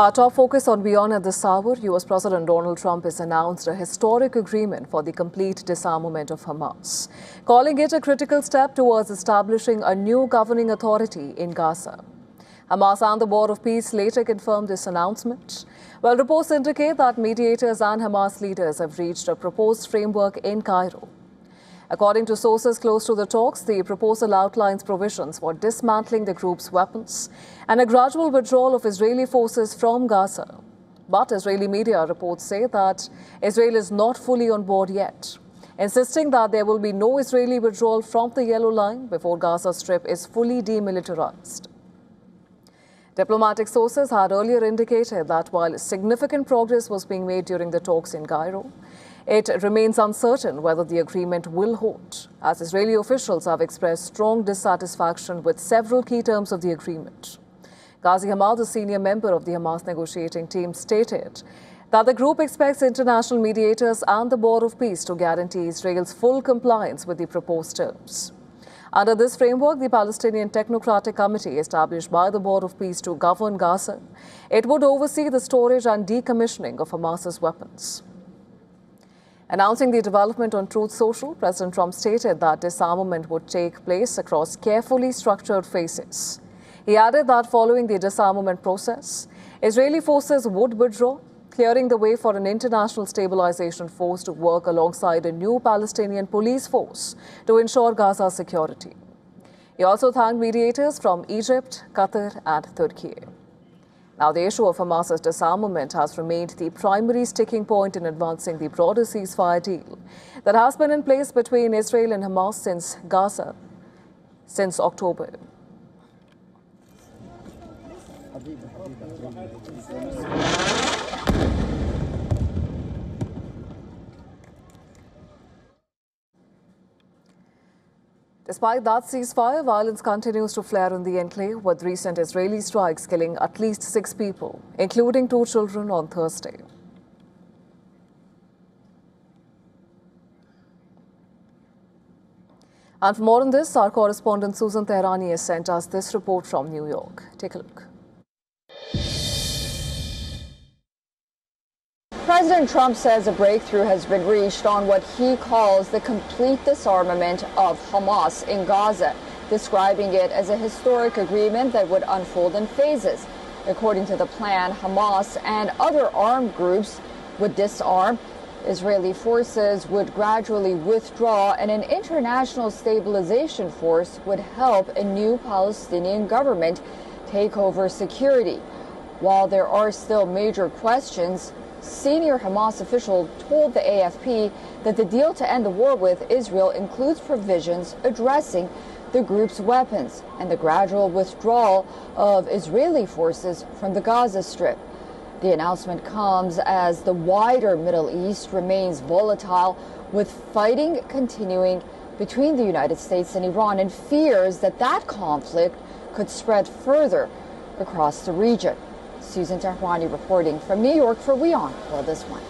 Our top focus on WION at this hour, US President Donald Trump has announced a historic agreement for the complete disarmament of Hamas, calling it a critical step towards establishing a new governing authority in Gaza. Hamas and the Board of Peace later confirmed this announcement, while reports indicate that mediators and Hamas leaders have reached a proposed framework in Cairo. According to sources close to the talks, the proposal outlines provisions for dismantling the group's weapons and a gradual withdrawal of Israeli forces from Gaza. But Israeli media reports say that Israel is not fully on board yet, insisting that there will be no Israeli withdrawal from the Yellow Line before Gaza Strip is fully demilitarized. Diplomatic sources had earlier indicated that while significant progress was being made during the talks in Cairo, it remains uncertain whether the agreement will hold, as Israeli officials have expressed strong dissatisfaction with several key terms of the agreement. Ghazi Hamad, a senior member of the Hamas negotiating team, stated that the group expects international mediators and the Board of Peace to guarantee Israel's full compliance with the proposed terms. Under this framework, the Palestinian Technocratic Committee, established by the Board of Peace to govern Gaza, it would oversee the storage and decommissioning of Hamas's weapons. Announcing the development on Truth Social, President Trump stated that disarmament would take place across carefully structured phases. He added that following the disarmament process, Israeli forces would withdraw, clearing the way for an international stabilization force to work alongside a new Palestinian police force to ensure Gaza's security. He also thanked mediators from Egypt, Qatar, and Turkey. Now, the issue of Hamas's disarmament has remained the primary sticking point in advancing the broader ceasefire deal that has been in place between Israel and Hamas since October. Despite that ceasefire, violence continues to flare in the enclave, with recent Israeli strikes killing at least 6 people, including 2 children, on Thursday. And for more on this, our correspondent Susan Tehrani has sent us this report from New York. Take a look. President Trump says a breakthrough has been reached on what he calls the complete disarmament of Hamas in Gaza, describing it as a historic agreement that would unfold in phases. According to the plan, Hamas and other armed groups would disarm, Israeli forces would gradually withdraw, and an international stabilization force would help a new Palestinian government take over security. While there are still major questions, senior Hamas official told the AFP that the deal to end the war with Israel includes provisions addressing the group's weapons and the gradual withdrawal of Israeli forces from the Gaza Strip. The announcement comes as the wider Middle East remains volatile, with fighting continuing between the United States and Iran, and fears that that conflict could spread further across the region. Susan Tehrani reporting from New York for WION. Well, this one.